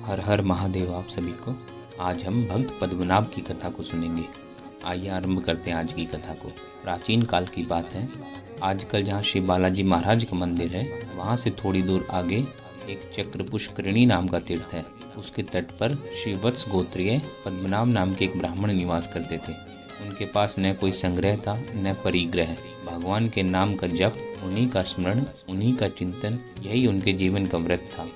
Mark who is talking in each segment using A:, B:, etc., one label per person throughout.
A: हर हर महादेव आप सभी को। आज हम भक्त पद्मनाभ की कथा को सुनेंगे। आइए आरंभ करते हैं आज की कथा को। प्राचीन काल की बात है। आजकल जहाँ श्री बालाजी महाराज का मंदिर है, वहाँ से थोड़ी दूर आगे एक चक्र पुष्करिणी नाम का तीर्थ है। उसके तट पर श्री वत्स गोत्रीय पद्मनाभ नाम के एक ब्राह्मण निवास करते थे। उनके पास न कोई संग्रह था न परिग्रह। भगवान के नाम का जप, उन्हीं का स्मरण, उन्हीं का चिंतन, यही उनके जीवन का व्रत था।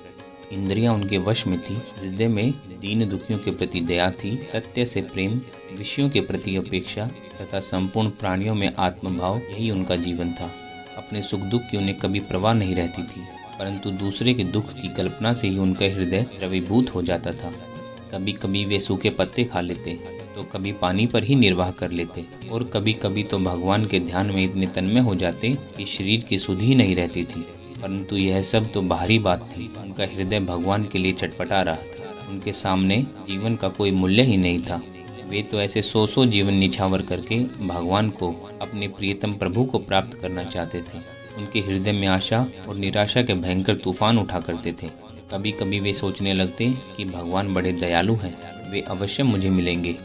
A: इंद्रियां उनके वश में थी। हृदय में दीन दुखियों के प्रति दया थी, सत्य से प्रेम, विषयों के प्रति अपेक्षा तथा संपूर्ण प्राणियों में आत्मभाव, यही उनका जीवन था। अपने सुख दुख की उन्हें कभी परवाह नहीं रहती थी, परंतु दूसरे के दुख की कल्पना से ही उनका हृदय द्रवीभूत हो जाता था। कभी कभी वे सूखे पत्ते खा लेते, तो कभी पानी पर ही निर्वाह कर लेते, और कभी कभी तो भगवान के ध्यान में इतने तन्मय हो जाते कि शरीर की सुध ही नहीं रहती थी। परंतु यह सब तो बाहरी बात थी। उनका हृदय भगवान के लिए छटपटा रहा था। उनके सामने जीवन का कोई मूल्य ही नहीं था। वे तो ऐसे सौ जीवन निछावर करके भगवान को, अपने प्रियतम प्रभु को प्राप्त करना चाहते थे। उनके हृदय में आशा और निराशा के भयंकर तूफान उठा करते थे। कभी कभी वे सोचने लगते कि भगवान बड़े दयालु हैं, वे अवश्य मुझे मिलेंगे,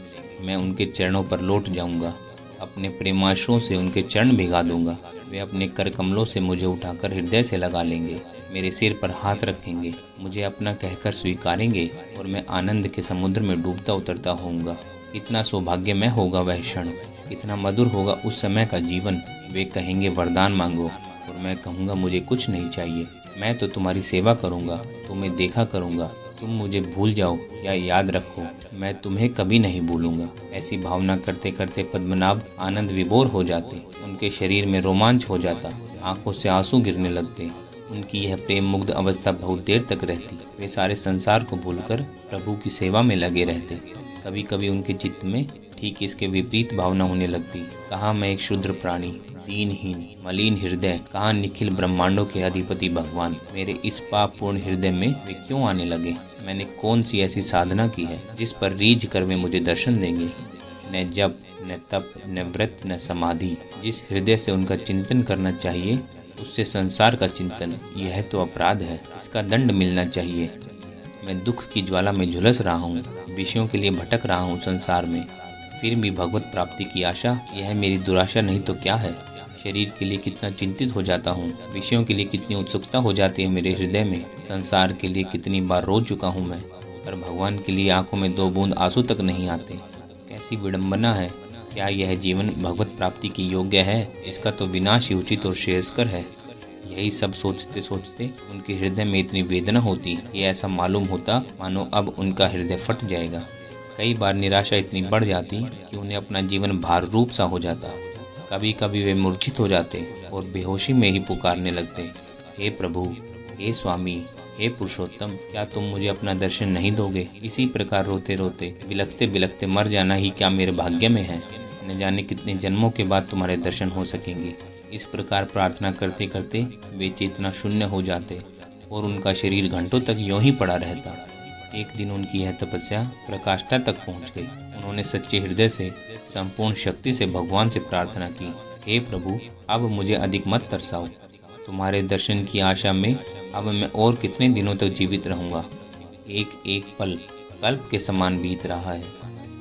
A: मैं उनके चरणों पर लौट जाऊंगा, अपने प्रेमाश्रुओं से उनके चरण भिगा दूंगा। वे अपने कर कमलों से मुझे उठाकर हृदय से लगा लेंगे, मेरे सिर पर हाथ रखेंगे, मुझे अपना कहकर स्वीकारेंगे, और मैं आनंद के समुद्र में डूबता उतरता होऊंगा। कितना सौभाग्यमय होगा वह क्षण, कितना मधुर होगा उस समय का जीवन। वे कहेंगे वरदान मांगो, और मैं कहूँगा मुझे कुछ नहीं चाहिए, मैं तो तुम्हारी सेवा करूँगा, तुम्हें देखा करूँगा, तुम मुझे भूल जाओ या याद रखो, मैं तुम्हें कभी नहीं भूलूंगा। ऐसी भावना करते करते पद्मनाभ आनंद विभोर हो जाते। उनके शरीर में रोमांच हो जाता, आंखों से आंसू गिरने लगते। उनकी यह प्रेम मुग्ध अवस्था बहुत देर तक रहती। वे सारे संसार को भूलकर प्रभु की सेवा में लगे रहते। कभी कभी उनके चित्त में ठीक इसके विपरीत भावना होने लगती। कहाँ मैं एक क्षुद्र प्राणी, दीनहीन, मलिन हृदय, कहाँ निखिल ब्रह्मांडों के अधिपति भगवान, मेरे इस पाप पूर्ण हृदय में वे क्यों आने लगे? मैंने कौन सी ऐसी साधना की है जिस पर रीझ कर वे मुझे दर्शन देंगे? न जप, न तप, न व्रत, न समाधि। जिस हृदय से उनका चिंतन करना चाहिए, उससे संसार का चिंतन, यह तो अपराध है, इसका दंड मिलना चाहिए। मैं दुख की ज्वाला में झुलस रहा हूँ, विषयों के लिए भटक रहा हूँ संसार में, फिर भी भगवत प्राप्ति की आशा, यह मेरी दुराशा नहीं तो क्या है? शरीर के लिए कितना चिंतित हो जाता हूँ, विषयों के लिए कितनी उत्सुकता हो जाती है मेरे हृदय में, संसार के लिए कितनी बार रो चुका हूँ मैं, पर भगवान के लिए आंखों में 2 बूंद आंसू तक नहीं आते। कैसी विडंबना है! क्या यह जीवन भगवत प्राप्ति की योग्य है? इसका तो विनाश ही उचित और श्रेयस्कर है। यही सब सोचते सोचते उनके हृदय में इतनी वेदना होती कि ऐसा मालूम होता मानो अब उनका हृदय फट जाएगा। कई बार निराशा इतनी बढ़ जाती कि उन्हें अपना जीवन भार रूप सा हो जाता। कभी कभी वे मूर्छित हो जाते और बेहोशी में ही पुकारने लगते, हे प्रभु, हे स्वामी, हे पुरुषोत्तम, क्या तुम मुझे अपना दर्शन नहीं दोगे? इसी प्रकार रोते रोते, बिलखते बिलखते मर जाना ही क्या मेरे भाग्य में है? न जाने कितने जन्मों के बाद तुम्हारे दर्शन हो सकेंगे। इस प्रकार प्रार्थना करते करते वे चेतना शून्य हो जाते और उनका शरीर घंटों तक यूं ही पड़ा रहता। एक दिन उनकी यह तपस्या प्रकाष्ठा तक पहुंच गई। उन्होंने सच्चे हृदय से, संपूर्ण शक्ति से भगवान से प्रार्थना की, हे प्रभु, अब मुझे अधिक मत तरसाओ। तुम्हारे दर्शन की आशा में अब मैं और कितने दिनों तक जीवित रहूंगा? एक एक पल कल्प के समान बीत रहा है।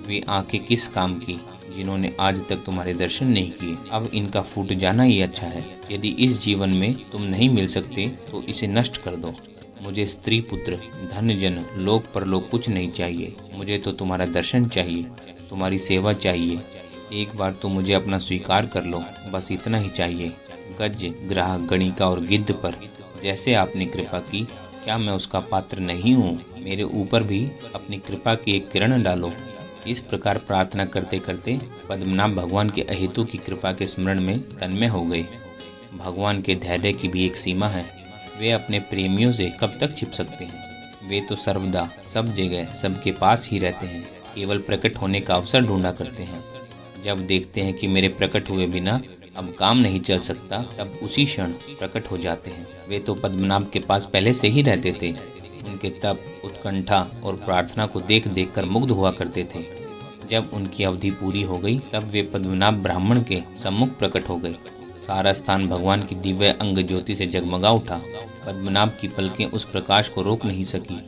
A: वे आंखें किस काम की जिन्होंने आज तक तुम्हारे दर्शन नहीं किए? अब इनका फूट जाना ही अच्छा है। यदि इस जीवन में तुम नहीं मिल सकते तो इसे नष्ट कर दो। मुझे स्त्री पुत्र, धन जन, लोक परलोक कुछ नहीं चाहिए। मुझे तो तुम्हारा दर्शन चाहिए, तुम्हारी सेवा चाहिए। एक बार तो मुझे अपना स्वीकार कर लो, बस इतना ही चाहिए। गज, ग्राह, गणिका और गिद्ध पर जैसे आपने कृपा की, क्या मैं उसका पात्र नहीं हूँ? मेरे ऊपर भी अपनी कृपा की एक किरण डालो। इस प्रकार प्रार्थना करते करते पद्मनाभ भगवान के अहेतु की कृपा के स्मरण में तन्मय हो गए। भगवान के धैर्य की भी एक सीमा है। वे अपने प्रेमियों से कब तक छिप सकते हैं? वे तो सर्वदा, सब जगह, सबके पास ही रहते हैं, केवल प्रकट होने का अवसर ढूंढा करते हैं। जब देखते हैं कि मेरे प्रकट हुए बिना अब काम नहीं चल सकता, तब उसी क्षण प्रकट हो जाते हैं। वे तो पद्मनाभ के पास पहले से ही रहते थे। उनके तप, उत्कंठा और प्रार्थना को देख देख कर मुग्ध हुआ करते थे। जब उनकी अवधि पूरी हो गई, तब वे पद्मनाभ ब्राह्मण के सम्मुख प्रकट हो गए। सारा स्थान भगवान की दिव्य अंग ज्योति से जगमगा उठा। पद्मनाभ की पलकें उस प्रकाश को रोक नहीं सकी।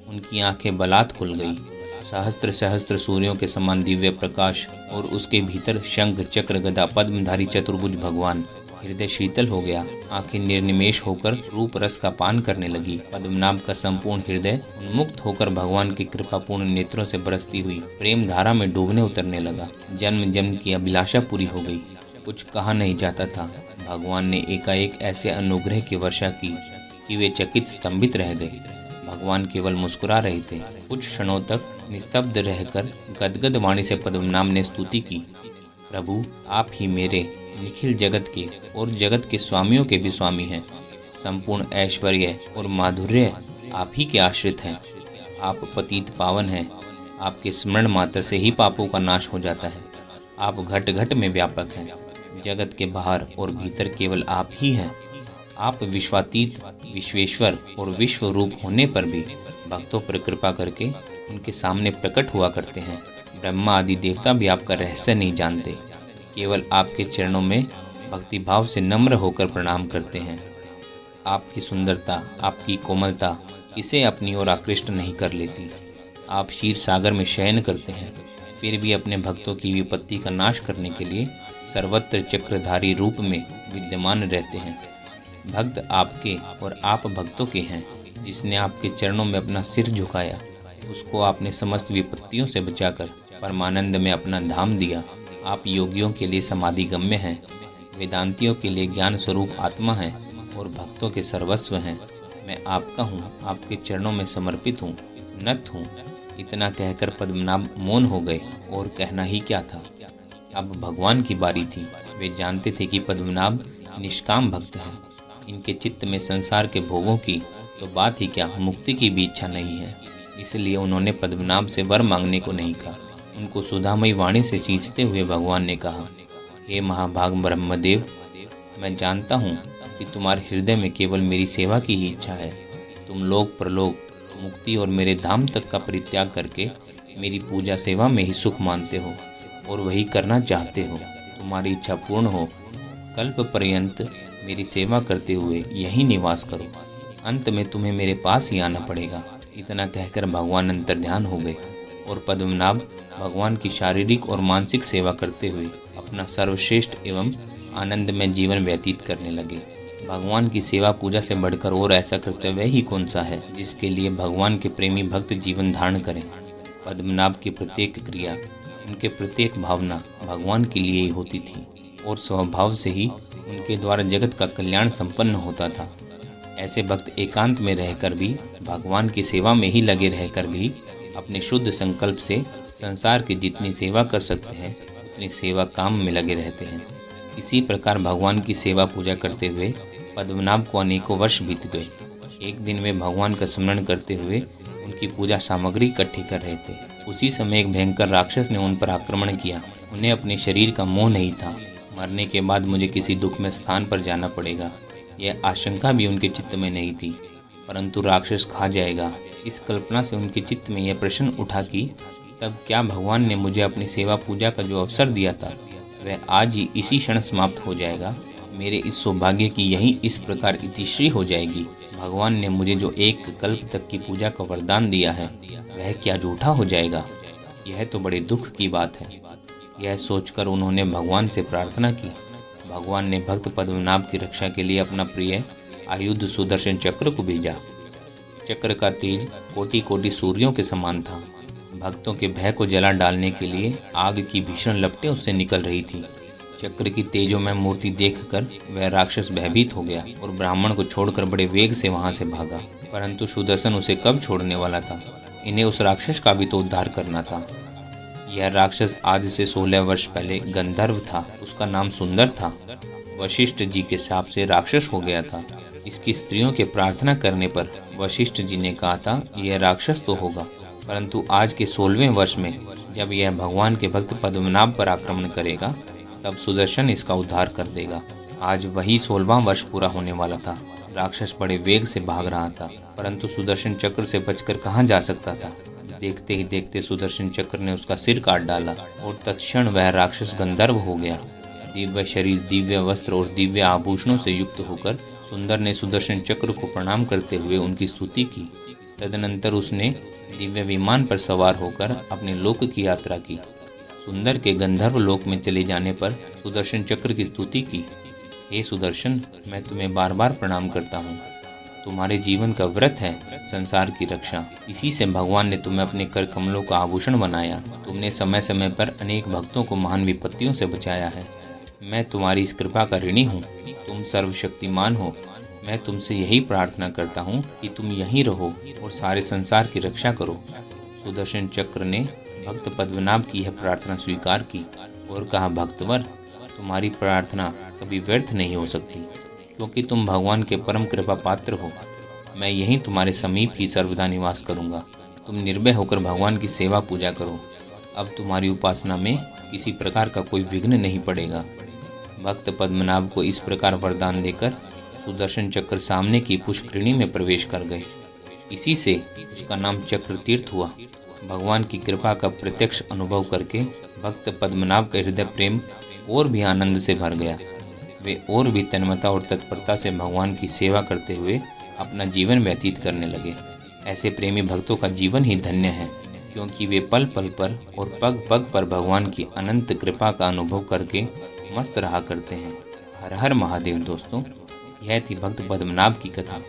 A: उनकी आंखें बलात् खुल गई। सहस्त्र सहस्त्र सूर्यों के समान दिव्य प्रकाश और उसके भीतर शंख चक्र गदा पद्मधारी चतुर्भुज भगवान। हृदय शीतल हो गया, आंखें निर्निमेष होकर रूप रस का पान करने लगी। पद्मनाभ का संपूर्ण हृदय उन्मुक्त होकर भगवान की कृपापूर्ण नेत्रों से बरसती हुई प्रेम धारा में डूबने उतरने लगा। जन्म जन्म की अभिलाषा पूरी हो गई। कुछ कहा नहीं जाता था। भगवान ने एकाएक ऐसे अनुग्रह की वर्षा की कि वे चकित स्तंभित रह गए। भगवान केवल मुस्कुरा रहे थे। कुछ क्षणों तक निस्तब्ध रहकर गदगद वाणी से पद्मनाभ ने स्तुति की, प्रभु आप ही मेरे निखिल जगत के और जगत के स्वामियों के भी स्वामी हैं। संपूर्ण ऐश्वर्य और माधुर्य आप ही के आश्रित हैं। आप पतित पावन हैं। आपके स्मरण मात्र से ही पापों का नाश हो जाता है। आप घट घट में व्यापक हैं। जगत के बाहर और भीतर केवल आप ही हैं। आप विश्वातीत, विश्वेश्वर और विश्व रूप होने पर भी भक्तों पर कृपा करके उनके सामने प्रकट हुआ करते हैं। ब्रह्मा आदि देवता भी आपका रहस्य नहीं जानते, केवल आपके चरणों में भक्तिभाव से नम्र होकर प्रणाम करते हैं। आपकी सुंदरता, आपकी कोमलता इसे अपनी ओर आकृष्ट नहीं कर लेती। आप क्षीर सागर में शयन करते हैं, फिर भी अपने भक्तों की विपत्ति का नाश करने के लिए सर्वत्र चक्रधारी रूप में विद्यमान रहते हैं। भक्त आपके और आप भक्तों के हैं। जिसने आपके चरणों में अपना सिर झुकाया, उसको आपने समस्त विपत्तियों से बचाकर परमानंद में अपना धाम दिया। आप योगियों के लिए समाधि गम्य हैं, वेदांतियों के लिए ज्ञान स्वरूप आत्मा हैं और भक्तों के सर्वस्व हैं। मैं आपका हूँ, आपके चरणों में समर्पित हूँ, नत हूँ। इतना कहकर पद्मनाभ मौन हो गए और कहना ही क्या था। अब भगवान की बारी थी। वे जानते थे कि पद्मनाभ निष्काम भक्त हैं। इनके चित्त में संसार के भोगों की तो बात ही क्या, मुक्ति की भी इच्छा नहीं है। इसलिए उन्होंने पद्मनाभ से वर मांगने को नहीं कहा। उनको सुधामयी वाणी से सींचते हुए भगवान ने कहा, हे महाभाग ब्रह्मदेव, मैं जानता हूँ कि तुम्हारे हृदय में केवल मेरी सेवा की ही इच्छा है। तुम लोक परलोक, मुक्ति और मेरे धाम तक का परित्याग करके मेरी पूजा सेवा में ही सुख मानते हो और वही करना चाहते हो। तुम्हारी इच्छा पूर्ण हो, कल्प पर्यंत मेरी सेवा करते हुए यही निवास करो। अंत में तुम्हें मेरे पास ही आना पड़ेगा। इतना कहकर भगवान अंतर्ध्यान हो गए और पद्मनाभ भगवान की शारीरिक और मानसिक सेवा करते हुए अपना सर्वश्रेष्ठ एवं आनंदमय जीवन व्यतीत करने लगे। भगवान की सेवा पूजा से बढ़कर और ऐसा कर्तव्य ही कौन सा है जिसके लिए भगवान के प्रेमी भक्त जीवन धारण करें। पद्मनाभ की प्रत्येक क्रिया, उनके प्रत्येक भावना भगवान के लिए ही होती थी और स्वभाव से ही उनके द्वारा जगत का कल्याण संपन्न होता था। ऐसे भक्त एकांत में रहकर भी, भगवान की सेवा में ही लगे रहकर भी अपने शुद्ध संकल्प से संसार की जितनी सेवा कर सकते हैं उतनी सेवा काम में लगे रहते हैं। इसी प्रकार भगवान की सेवा पूजा करते हुए पद्मनाभ को अनेकों वर्ष बीत गए। एक दिन वे भगवान का स्मरण करते हुए उनकी पूजा सामग्री इकट्ठी कर रहे थे। उसी समय एक भयंकर राक्षस ने उन पर आक्रमण किया। उन्हें अपने शरीर का मोह नहीं था। मरने के बाद मुझे किसी दुख में स्थान पर जाना पड़ेगा, यह आशंका भी उनके चित्त में नहीं थी। परंतु राक्षस खा जाएगा, इस कल्पना से उनके चित्त में यह प्रश्न उठा कि तब क्या भगवान ने मुझे अपनी सेवा पूजा का जो अवसर दिया था वह आज ही इसी क्षण समाप्त हो जाएगा। मेरे इस सौभाग्य की यही इस प्रकार इतिश्री हो जाएगी। भगवान ने मुझे जो एक कल्प तक की पूजा का वरदान दिया है वह क्या झूठा हो जाएगा। यह तो बड़े दुख की बात है। यह सोचकर उन्होंने भगवान से प्रार्थना की। भगवान ने भक्त पद्मनाभ की रक्षा के लिए अपना प्रिय आयुध सुदर्शन चक्र को भेजा। चक्र का तेज कोटि कोटि सूर्यों के समान था। भक्तों के भय को जला डालने के लिए आग की भीषण लपटें उससे निकल रही थी। चक्र की तेजोमय मूर्ति देखकर वह राक्षस भयभीत हो गया और ब्राह्मण को छोड़कर बड़े वेग से वहां से भागा। परंतु सुदर्शन उसे कब छोड़ने वाला था। इन्हें उस राक्षस का भी तो उद्धार करना था। यह राक्षस आज से 16 वर्ष पहले गंधर्व था। उसका नाम सुंदर था। वशिष्ठ जी के शाप से राक्षस हो गया था। इसकी स्त्रियों के प्रार्थना करने पर वशिष्ठ जी ने कहा था यह राक्षस तो होगा, परंतु आज के 16वें वर्ष में जब यह भगवान के भक्त पद्मनाभ पर आक्रमण करेगा तब सुदर्शन इसका उद्धार कर देगा। आज वही 16वां वर्ष पूरा होने वाला था। राक्षस बड़े वेग से भाग रहा था, परंतु सुदर्शन चक्र से बचकर कहाँ जा सकता था। देखते ही देखते सुदर्शन चक्र ने उसका सिर काट डाला और तत्क्षण वह राक्षस गंधर्व हो गया। दिव्य शरीर, दिव्य वस्त्र और दिव्य आभूषणों से युक्त होकर सुंदर ने सुदर्शन चक्र को प्रणाम करते हुए उनकी स्तुति की। तदनंतर उसने दिव्य विमान पर सवार होकर अपने लोक की यात्रा की। सुंदर के गंधर्व लोक में चले जाने पर सुदर्शन चक्र की स्तुति की। हे सुदर्शन, मैं तुम्हें बार बार प्रणाम करता हूँ। तुम्हारे जीवन का व्रत है संसार की रक्षा। इसी से भगवान ने तुम्हें अपने कर कमलों का आभूषण बनाया। तुमने समय समय पर अनेक भक्तों को महान विपत्तियों से बचाया है। मैं तुम्हारी इस कृपा का ऋणी हूँ। तुम सर्वशक्तिमान हो। मैं तुमसे यही प्रार्थना करता हूँ कि तुम यहीं रहो और सारे संसार की रक्षा करो। सुदर्शन चक्र ने भक्त पद्मनाभ की यह प्रार्थना स्वीकार की और कहा, भक्तवर, तुम्हारी प्रार्थना कभी व्यर्थ नहीं हो सकती, क्योंकि तुम भगवान के परम कृपा पात्र हो। मैं यहीं तुम्हारे समीप ही सर्वदा निवास करूंगा। तुम निर्भय होकर भगवान की सेवा पूजा करो। अब तुम्हारी उपासना में किसी प्रकार का कोई विघ्न नहीं पड़ेगा। भक्त पद्मनाभ को इस प्रकार वरदान देकर सुदर्शन चक्र सामने की पुष्करिणी में प्रवेश कर गए। इसी से उसका नाम चक्र तीर्थ हुआ। भगवान की कृपा का प्रत्यक्ष अनुभव करके भक्त पद्मनाभ का हृदय प्रेम और भी आनंद से भर गया। वे और भी तन्मयता और तत्परता से भगवान की सेवा करते हुए अपना जीवन व्यतीत करने लगे। ऐसे प्रेमी भक्तों का जीवन ही धन्य है, क्योंकि वे पल पल पर और पग पग पर भगवान की अनंत कृपा का अनुभव करके मस्त रहा करते हैं। हर हर महादेव। दोस्तों, यह थी भक्त पद्मनाभ की कथा।